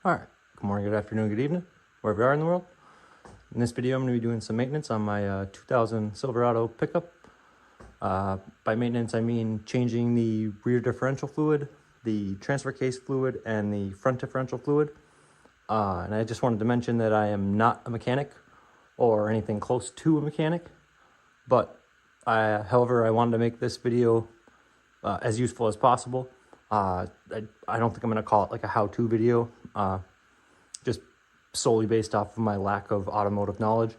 Alright, good morning, good afternoon, good evening, wherever you are in the world. In this video, I'm going to be doing some maintenance on my 2000 Silverado pickup. By maintenance, I mean changing the rear differential fluid, the transfer case fluid, and the front differential fluid. And I just wanted to mention that I am not a mechanic or anything close to a mechanic, but however, I wanted to make this video as useful as possible. I don't think I'm going to call it like a how-to video, just solely based off of my lack of automotive knowledge.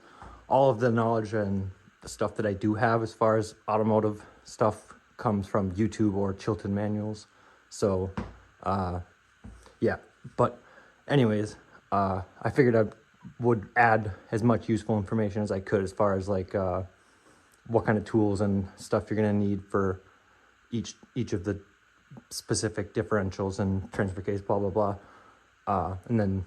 All of the knowledge and the stuff that I do have as far as automotive stuff comes from YouTube or Chilton manuals. So, yeah, but anyways, I figured I would add as much useful information as I could as far as like what kind of tools and stuff you're going to need for each of the specific differentials and transfer case, blah blah blah. And then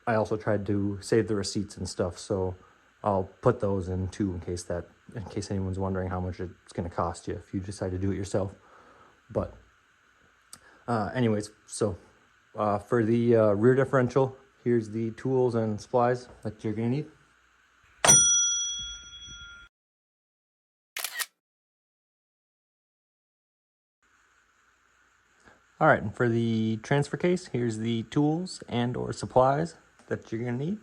I also tried to save the receipts and stuff, so I'll put those in too in case anyone's wondering how much it's going to cost you if you decide to do it yourself. But anyways, so for the rear differential, here's the tools and supplies that you're going to need. All right, and for the transfer case, here's the tools and or supplies that you're gonna need.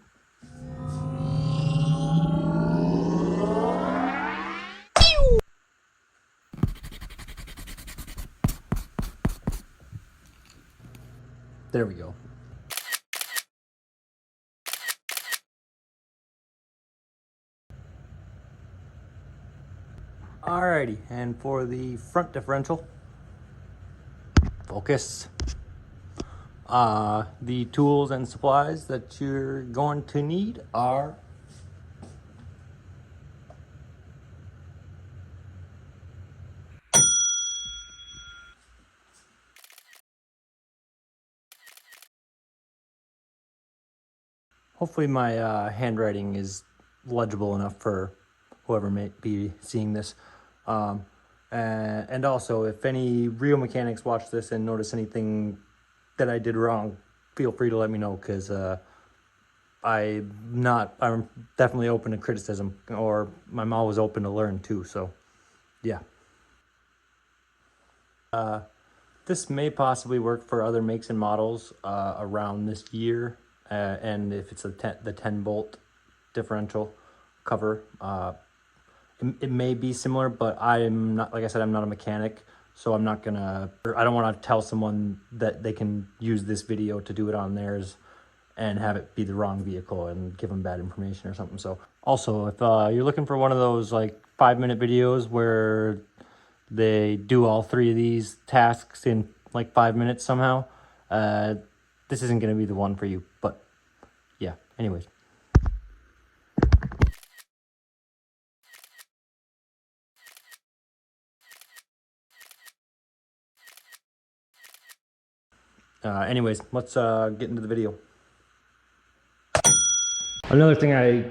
There we go. Alrighty, and for the front differential, focus. The tools and supplies that you're going to need are hopefully my handwriting is legible enough for whoever may be seeing this. And also, if any real mechanics watch this and notice anything that I did wrong, feel free to let me know, because I'm definitely open to criticism, or I'm always open to learn too, so yeah. This may possibly work for other makes and models around this year, and if it's the 10-bolt differential cover, it may be similar, but I'm not, like I said, I'm not a mechanic, so I don't want to tell someone that they can use this video to do it on theirs and have it be the wrong vehicle and give them bad information or something. So also, if you're looking for one of those like 5-minute videos where they do all 3 of these tasks in like 5 minutes somehow, this isn't going to be the one for you. But yeah, anyways. Anyways, let's get into the video. Another thing I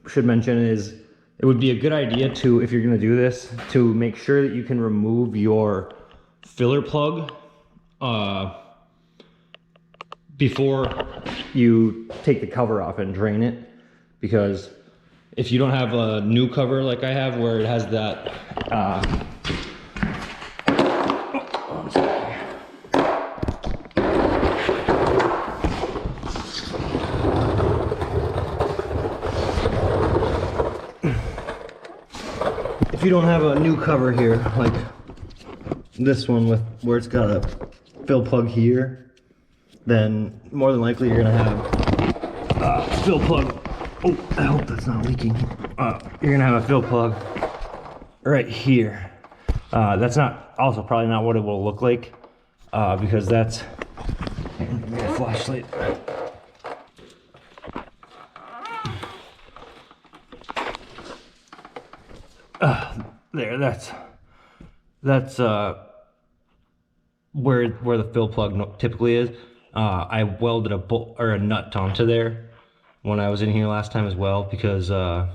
should mention is it would be a good idea to, if you're going to do this, to make sure that you can remove your filler plug before you take the cover off and drain it, because if you don't have a new cover like I have where it has that if you don't have a new cover here, like this one with where it's got a fill plug here, then more than likely you're gonna have a fill plug. Oh, I hope that's not leaking. You're gonna have a fill plug right here. That's not also probably not what it will look like, because that's give me a flashlight. There, that's where the fill plug typically is. I welded a bolt or a nut onto there when I was in here last time as well, because I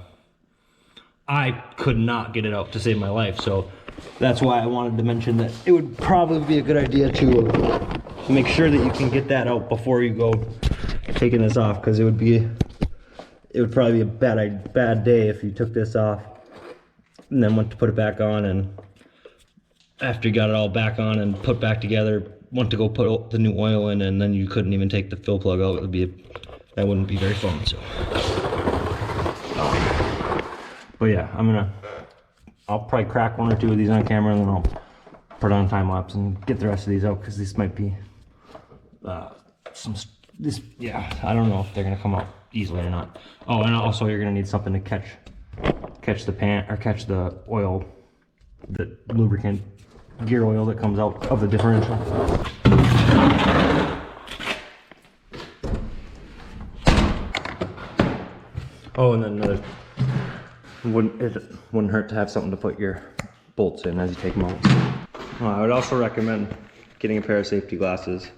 could not get it out to save my life. So that's why I wanted to mention that it would probably be a good idea to So make sure that you can get that out before you go taking this off, because it would probably be a bad day if you took this off and then went to put it back on, and after you got it all back on and put back together, went to go put the new oil in, and then you couldn't even take the fill plug out. That wouldn't be very fun. So, but yeah, I'll probably crack one or two of these on camera, and then I'll put on time lapse and get the rest of these out, because this might be I don't know if they're gonna come out easily or not. Oh, and also you're gonna need something to catch the pan, or catch the oil, the lubricant gear oil that comes out of the differential. Oh, and then it wouldn't hurt to have something to put your bolts in as you take them out. I would also recommend getting a pair of safety glasses.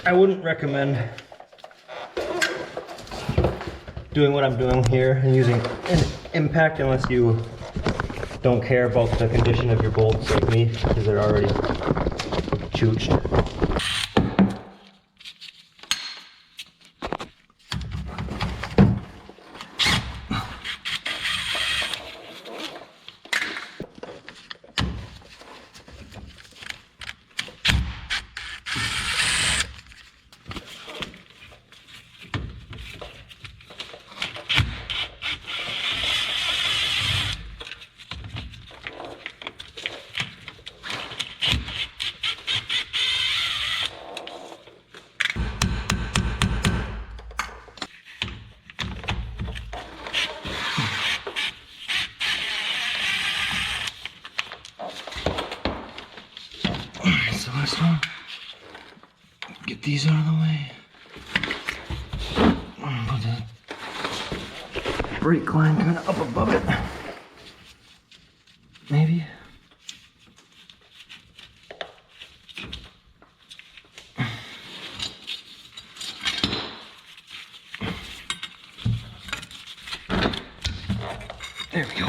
I wouldn't recommend doing what I'm doing here and using an impact unless you don't care about the condition of your bolts like me, because they're already chooched. So let's get these out of the way. Put the brake line kind of up above it. Maybe. There we go.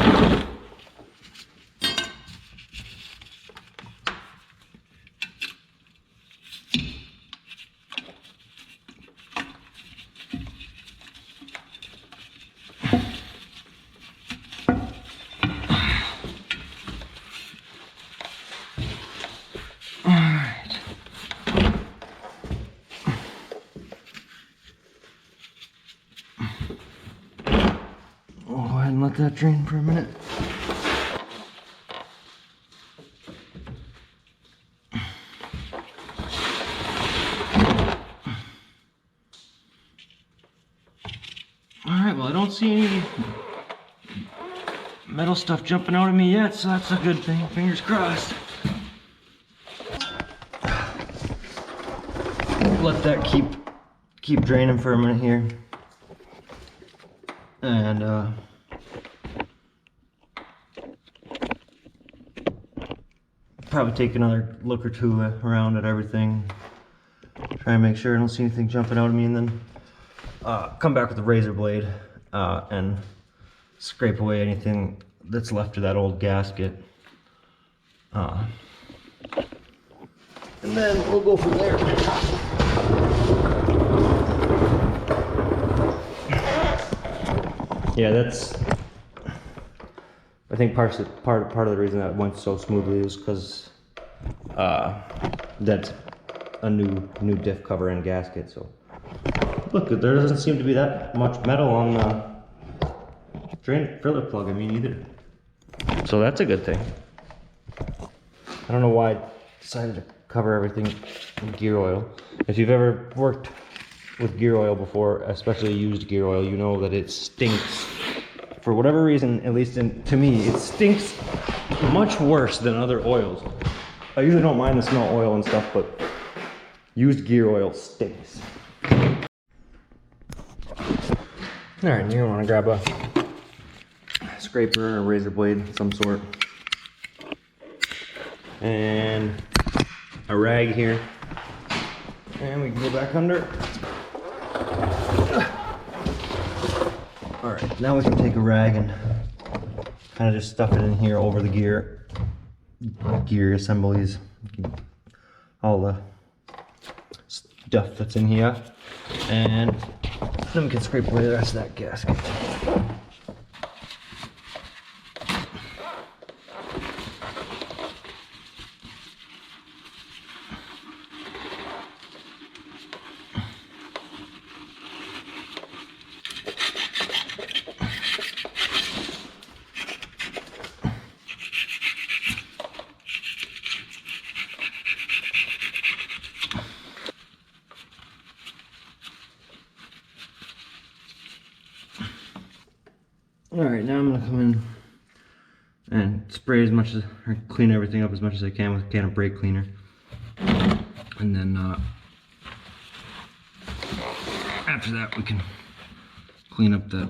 And let that drain for a minute. Alright, well I don't see any metal stuff jumping out at me yet, so that's a good thing. Fingers crossed. Let that keep draining for a minute here. And probably take another look or two around at everything. Try and make sure I don't see anything jumping out at me, and then come back with a razor blade and scrape away anything that's left of that old gasket. And then we'll go from there. Yeah, that's, I think part of the reason that went so smoothly is because that's a new diff cover and gasket. So look, there doesn't seem to be that much metal on the drain filler plug, I mean, either. So that's a good thing. I don't know why I decided to cover everything in gear oil. If you've ever worked with gear oil before, especially used gear oil, you know that it stinks for whatever reason, at least to me, it stinks much worse than other oils. I usually don't mind the smell of oil and stuff, but used gear oil stinks. All right, you're gonna wanna grab a scraper or a razor blade of some sort. And a rag here. And we can go back under. All right, now we can take a rag and kind of just stuff it in here over the gear assemblies, all the stuff that's in here, and then we can scrape away the rest of that gasket. All right, now I'm gonna come in and spray as much as, or clean everything up as much as I can with a can of brake cleaner. And then after that we can clean up the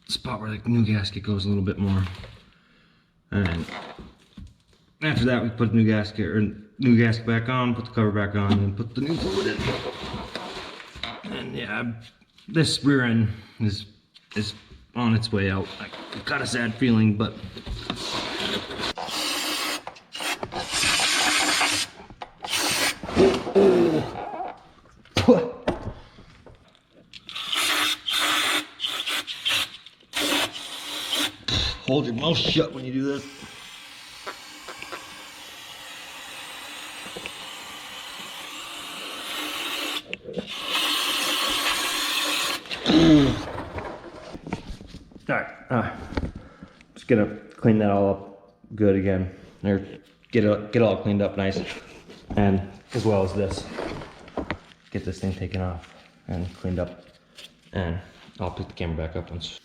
spot where the new gasket goes a little bit more. And after that we put new gasket back on, put the cover back on, and put the new fluid in. And yeah, this rear end is on its way out. I got a sad feeling, but hold your mouth shut when you do this. Alright, just gonna clean that all up good again, or get it all cleaned up nice, and as well as this, get this thing taken off and cleaned up, and I'll pick the camera back up once.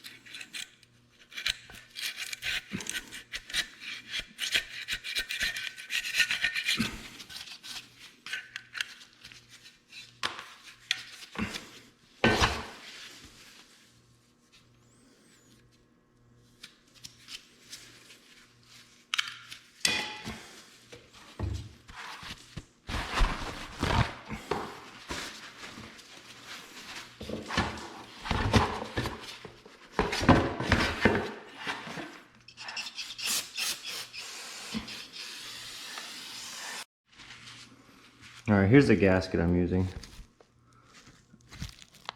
Alright, here's the gasket I'm using.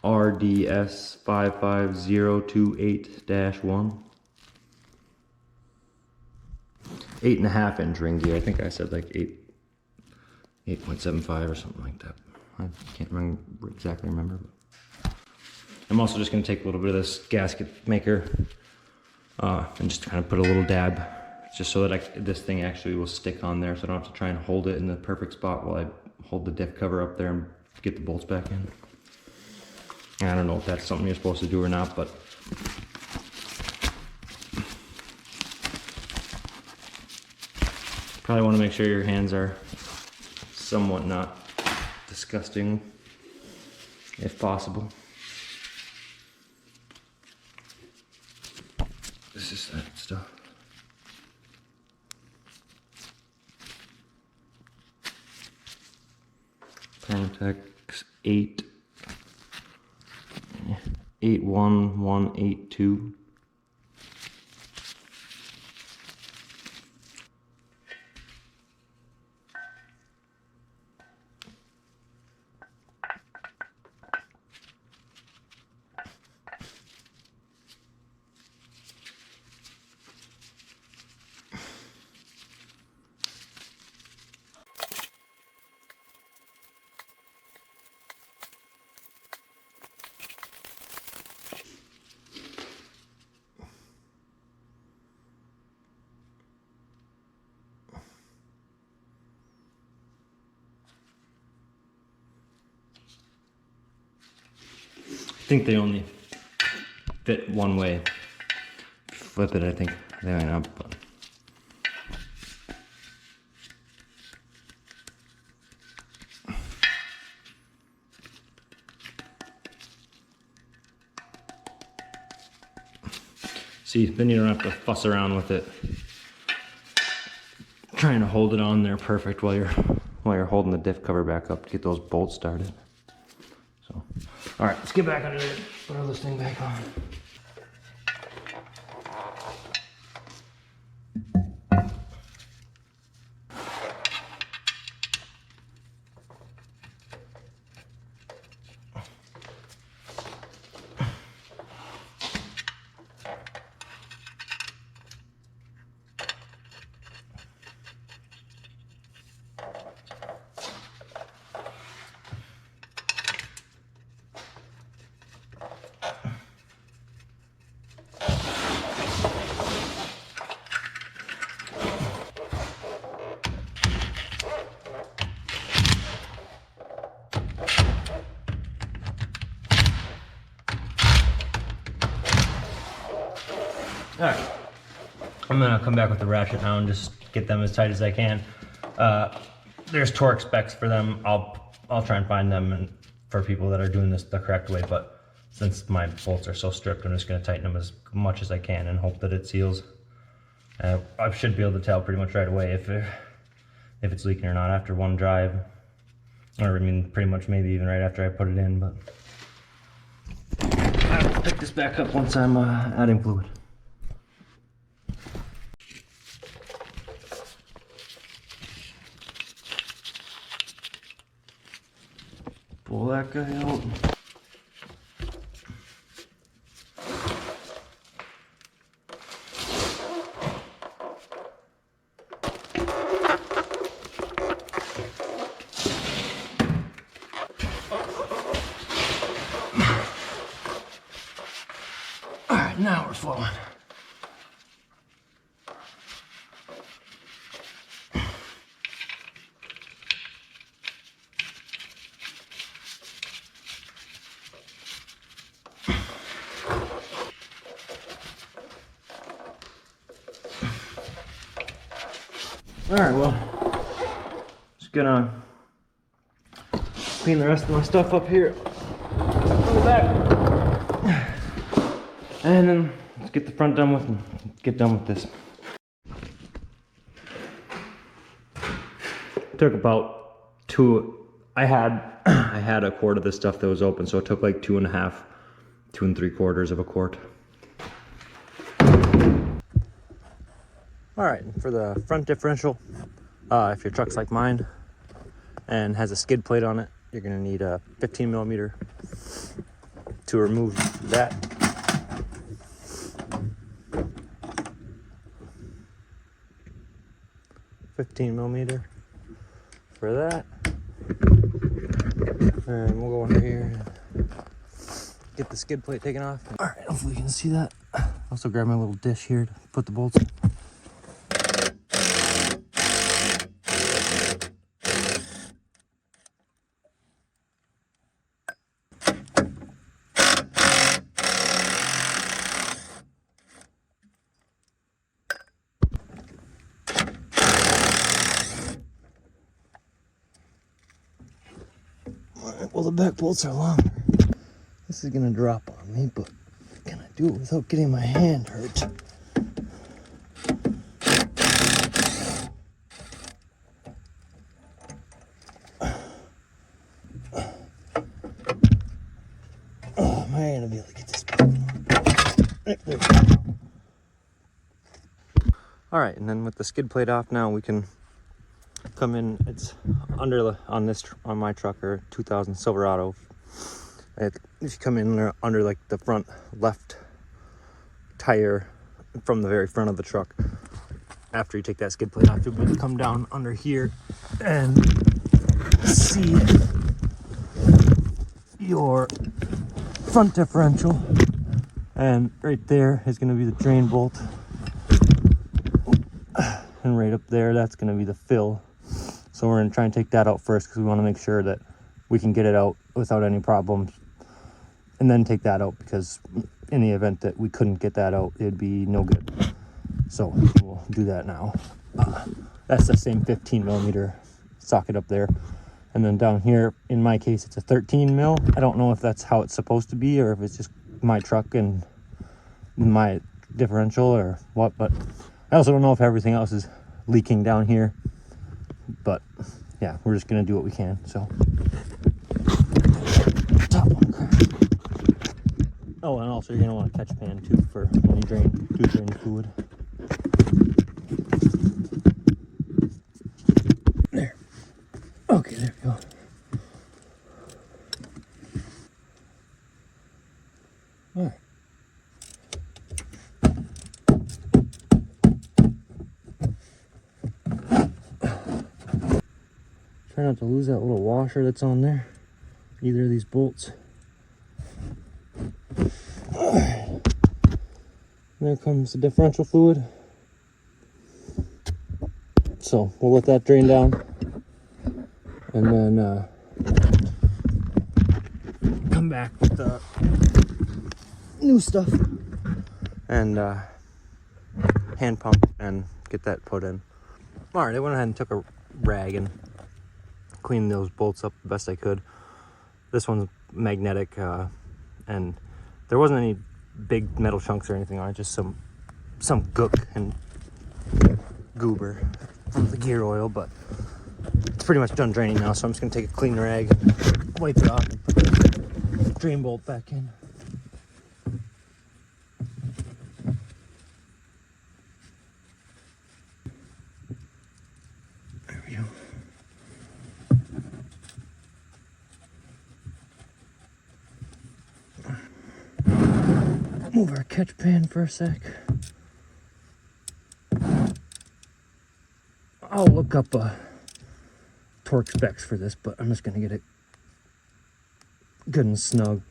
RDS 55028-1. 8.5 inch ring gear. I think I said like 8.75 or something like that. I can't exactly remember. But I'm also just going to take a little bit of this gasket maker and just kind of put a little dab, just so that this thing actually will stick on there, so I don't have to try and hold it in the perfect spot while I hold the diff cover up there and get the bolts back in. I don't know if that's something you're supposed to do or not, but probably want to make sure your hands are somewhat not disgusting, if possible. This is that stuff. Permatex 81182. I think they only fit one way. Flip it, I think they line up. But. See, then you don't have to fuss around with it, trying to hold it on there perfect while you're holding the diff cover back up to get those bolts started. So, all right, let's get back under there. Put this thing back on. All right, I'm gonna come back with the ratchet now and just get them as tight as I can. There's torque specs for them. I'll try and find them and for people that are doing this the correct way, but since my bolts are so stripped, I'm just gonna tighten them as much as I can and hope that it seals. I should be able to tell pretty much right away if it's leaking or not after one drive, or I mean pretty much maybe even right after I put it in, but I'll pick this back up once I'm adding fluid. Pull that guy out. All right, now we're flowing. All right, well, just gonna clean the rest of my stuff up here on the back, and then let's get the front done with and get done with this. Took about I had a quart of this stuff that was open, so it took like 2.5, 2 3/4 of a quart. All right, for the front differential, if your truck's like mine and has a skid plate on it, you're gonna need a 15 millimeter to remove that. $15mm for that. And we'll go under here and get the skid plate taken off. All right, hopefully you can see that. Also grab my little dish here to put the bolts in. Well, the back bolts are longer. This is gonna drop on me, but can I do it without getting my hand hurt? Oh, am I gonna be able to get this back? Right, there we go. All right, and then with the skid plate off now, we can come in. It's under on my truck, or 2000 Silverado. If you come in under like the front left tire from the very front of the truck, after you take that skid plate off, you'll be able to come down under here and see your front differential, and right there is going to be the drain bolt, and right up there that's going to be the fill. So we're going to try and take that out first because we want to make sure that we can get it out without any problems, and then take that out, because in the event that we couldn't get that out, it'd be no good. So we'll do that now. That's the same 15 millimeter socket up there. And then down here, in my case, it's a 13 mil. I don't know if that's how it's supposed to be or if it's just my truck and my differential or what, but I also don't know if everything else is leaking down here. But yeah, we're just gonna do what we can. So top one crack. Oh, and also you're gonna want a catch pan too for when you drain fluid. There. Okay, there we go. All right. Try not to lose that little washer that's on there, either of these bolts. Alright. There comes the differential fluid. So we'll let that drain down. And then come back with the new stuff. And hand pump and get that put in. Alright, I went ahead and took a rag and cleaned those bolts up the best I could. This one's magnetic, and there wasn't any big metal chunks or anything on it, just some gook and goober from the gear oil, but it's pretty much done draining now, so I'm just gonna take a clean rag and wipe it off and put the drain bolt back in. There we go. Move our catch pan for a sec. I'll look up torque specs for this, but I'm just gonna get it good and snug.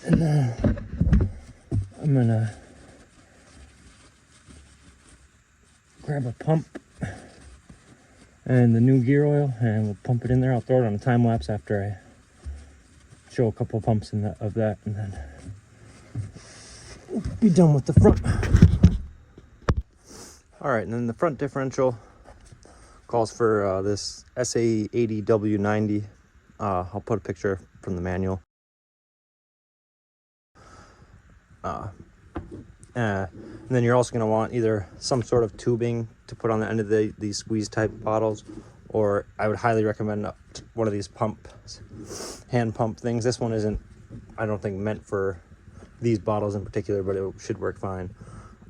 And then I'm gonna grab a pump and the new gear oil, and we'll pump it in there. I'll throw it on a time lapse after I show a couple of pumps of that, and then we'll be done with the front. All right, and then the front differential calls for this SA80W90. I'll put a picture from the manual. And then you're also going to want either some sort of tubing to put on the end of these squeeze type bottles, or I would highly recommend one of these hand pump things. This one isn't, I don't think, meant for these bottles in particular, but it should work fine.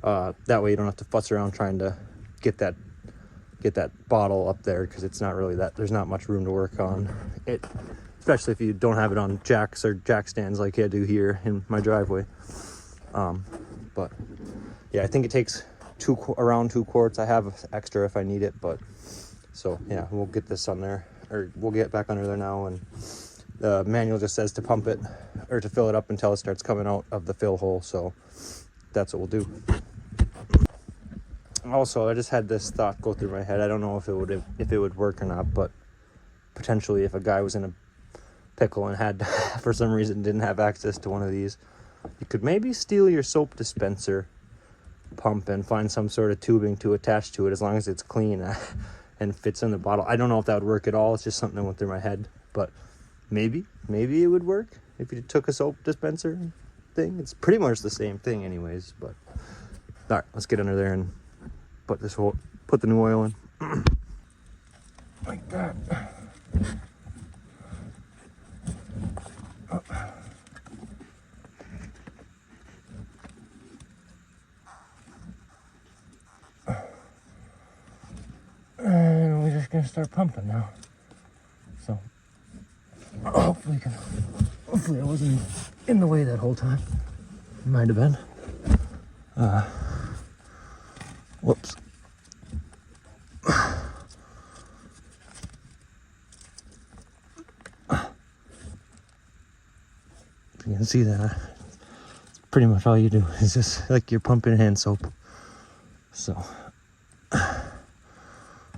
That way you don't have to fuss around trying to get that bottle up there, because it's not really there's not much room to work on it, especially if you don't have it on jacks or jack stands like I do here in my driveway. But yeah, I think it takes around 2 quarts. I have extra if I need it, but so yeah, we'll get this on there, or we'll get back under there now. And the manual just says to pump it or to fill it up until it starts coming out of the fill hole. So that's what we'll do. Also, I just had this thought go through my head. I don't know if it would work or not, but potentially if a guy was in a pickle and had for some reason didn't have access to one of these, you could maybe steal your soap dispenser pump and find some sort of tubing to attach to it, as long as it's clean and fits in the bottle. I don't know if that would work at all. It's just something that went through my head, but maybe it would work if you took a soap dispenser thing. It's pretty much the same thing anyways, but all right, let's get under there and put the new oil in. Like that. And we're just gonna start pumping now. So hopefully I wasn't in the way that whole time. Might have been. Whoops. If you can see that, it's pretty much all you do. It's just like you're pumping hand soap. So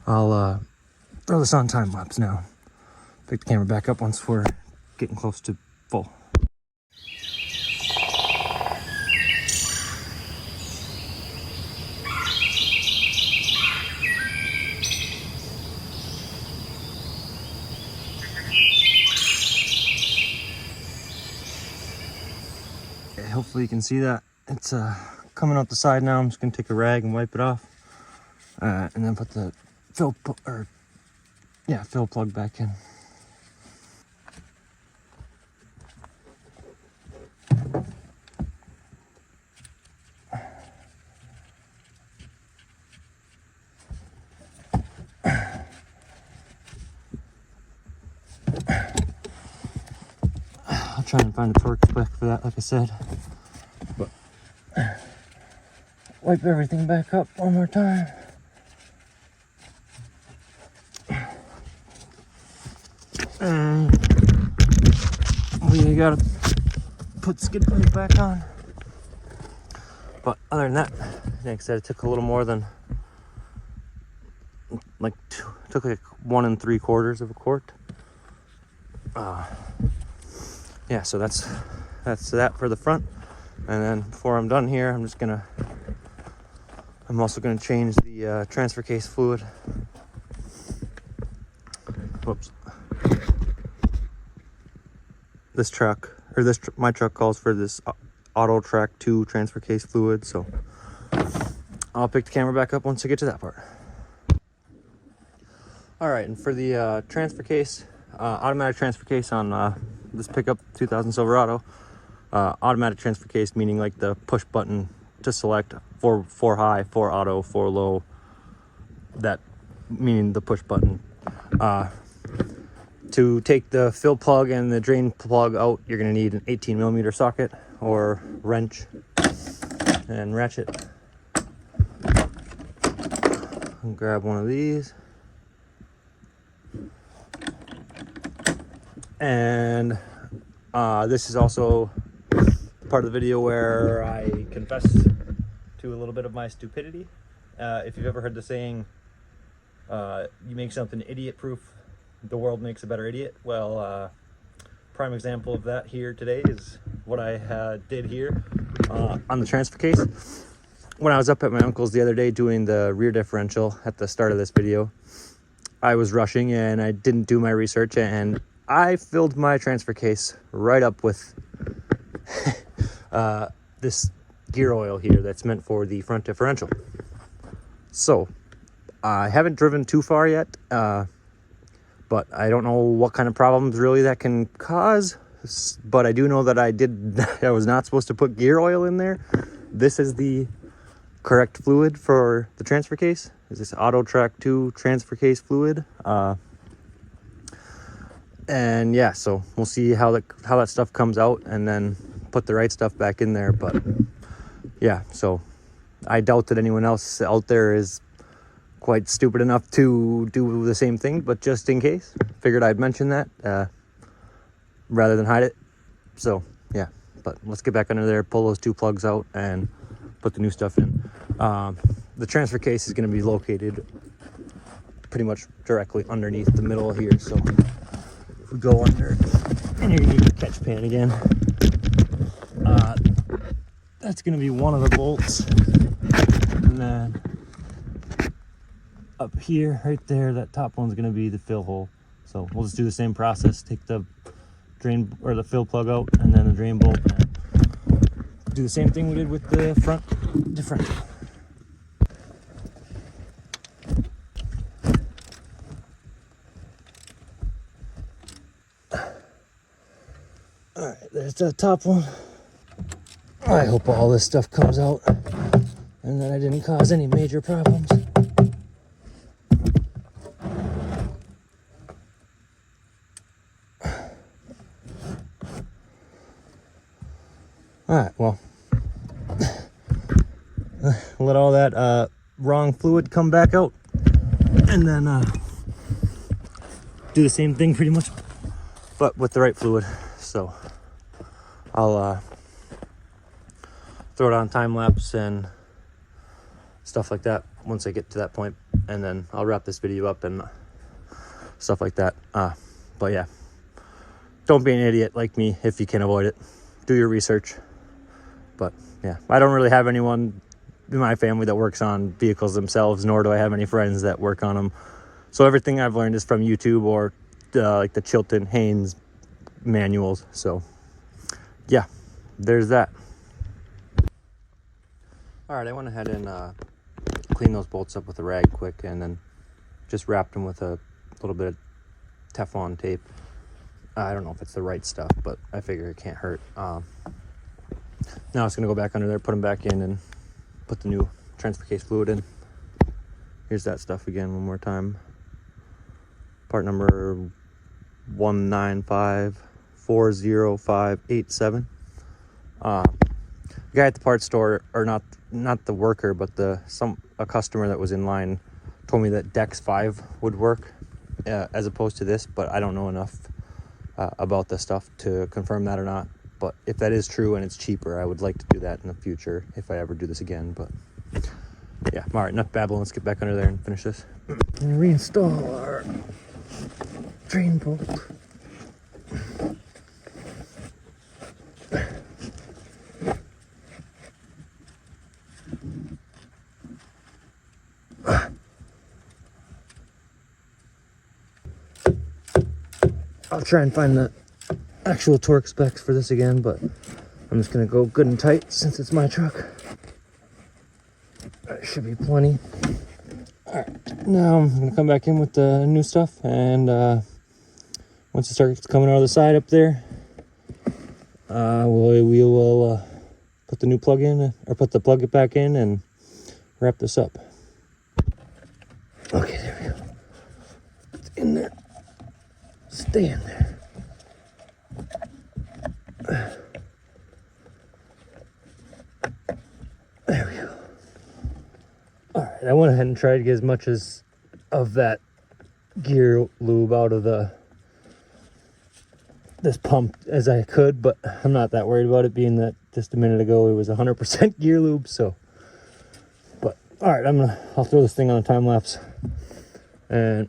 I'll throw this on time lapse now. Pick the camera back up once we're getting close to full. Okay, hopefully you can see that. It's coming out the side now. I'm just gonna take a rag and wipe it off. And then put the fill plug back in. I'll try and find a torque spec for that, like I said. But wipe everything back up one more time. And we gotta put skid plate back on. But other than that, like I said, it took a little more than like took like 1 3/4 of a quart. Yeah, so that's that for the front. And then before I'm done here, I'm also gonna change the transfer case fluid. Whoops. My truck calls for this Auto Track 2 transfer case fluid, so I'll pick the camera back up once I get to that part. All right, and for the transfer case, automatic transfer case on this pickup 2000 Silverado, automatic transfer case meaning like the push button to select four high, 4 auto, 4 low, that meaning the push button. To take the fill plug and the drain plug out, you're going to need an 18mm socket or wrench and ratchet. I'll grab one of these. And this is also part of the video where I confess to a little bit of my stupidity. If you've ever heard the saying, you make something idiot-proof, the world makes a better idiot. Well, prime example of that here today is what I did here on the transfer case. When I was up at my uncle's the other day doing the rear differential at the start of this video, I was rushing and I didn't do my research, and I filled my transfer case right up with this gear oil here that's meant for the front differential. So I haven't driven too far yet, but I don't know what kind of problems really that can cause. But I do know that I was not supposed to put gear oil in there. This is the correct fluid for the transfer case. Is this Auto Track 2 transfer case fluid. And yeah, so we'll see how that stuff comes out and then put the right stuff back in there. But yeah, so I doubt that anyone else out there is quite stupid enough to do the same thing, but just in case, figured I'd mention that rather than hide it. So yeah, but let's get back under there, pull those 2 plugs out and put the new stuff in. The transfer case is going to be located pretty much directly underneath the middle here. So if we go under, and you're going to need a catch pan again. That's going to be one of the bolts. And then up here, right there, that top one's going to be the fill hole. So we'll just do the same process. Take the drain or the fill plug out, and then the drain bolt. And do the same thing we did with the front differential. All right, there's the top one. I hope all this stuff comes out and that I didn't cause any major problems. All right, well, let all that wrong fluid come back out, and then do the same thing pretty much, but with the right fluid. So I'll throw it on time lapse and stuff like that once I get to that point, and then I'll wrap this video up and stuff like that. But yeah, don't be an idiot like me if you can avoid it. Do your research. But yeah, I don't really have anyone in my family that works on vehicles themselves, nor do I have any friends that work on them. So everything I've learned is from YouTube or like the Chilton Haynes manuals. So yeah, there's that. All right, I went ahead and cleaned those bolts up with a rag quick, and then just wrapped them with a little bit of Teflon tape. I don't know if it's the right stuff, but I figure it can't hurt. Now it's gonna go back under there, put them back in, and put the new transfer case fluid in. Here's that stuff again one more time. Part number 1954057. The guy at the parts store, or not the worker, but a customer that was in line told me that Dex 5 would work as opposed to this, but I don't know enough about this stuff to confirm that or not. But if that is true and it's cheaper, I would like to do that in the future if I ever do this again. But yeah, all right, enough babbling. Let's get back under there and finish this. And reinstall our drain bolt. I'll try and find the actual torque specs for this again, but I'm just gonna go good and tight since it's my truck. There should be plenty. All right, now I'm gonna come back in with the new stuff, and once it starts coming out of the side up there, we will put the new plug in, or put the plug back in, and wrap this up. Okay, there we go. It's in there. Stay in there. There we go. All right, I went ahead and tried to get as much of that gear lube out of this pump as I could, but I'm not that worried about it, being that just a minute ago it was 100% gear lube. So, but all right, I'll throw this thing on a time lapse and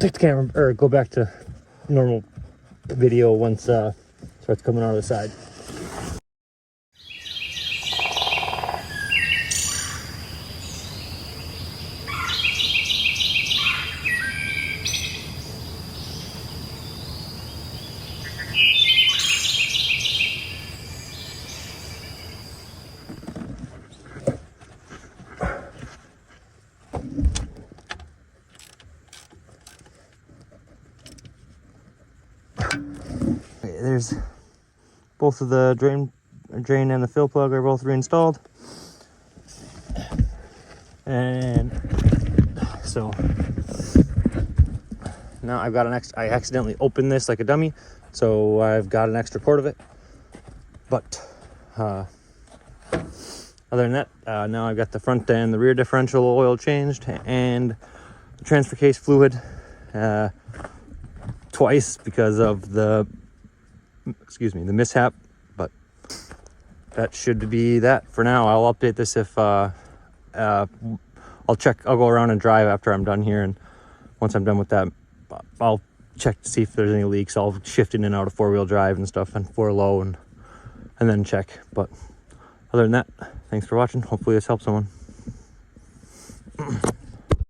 take the camera, or go back to normal video once it starts coming out of the side. There's both of the drain and the fill plug are both reinstalled, and so now I've got I accidentally opened this like a dummy, so I've got an extra quart of it. But other than that, now I've got the front and the rear differential oil changed, and the transfer case fluid twice because of the mishap. But that should be that for now. I'll update this if I'll go around and drive after I'm done here, and once I'm done with that, I'll check to see if there's any leaks. I'll shift in and out of 4-wheel drive and stuff, and 4-low, and then check. But other than that, thanks for watching. Hopefully this helps someone.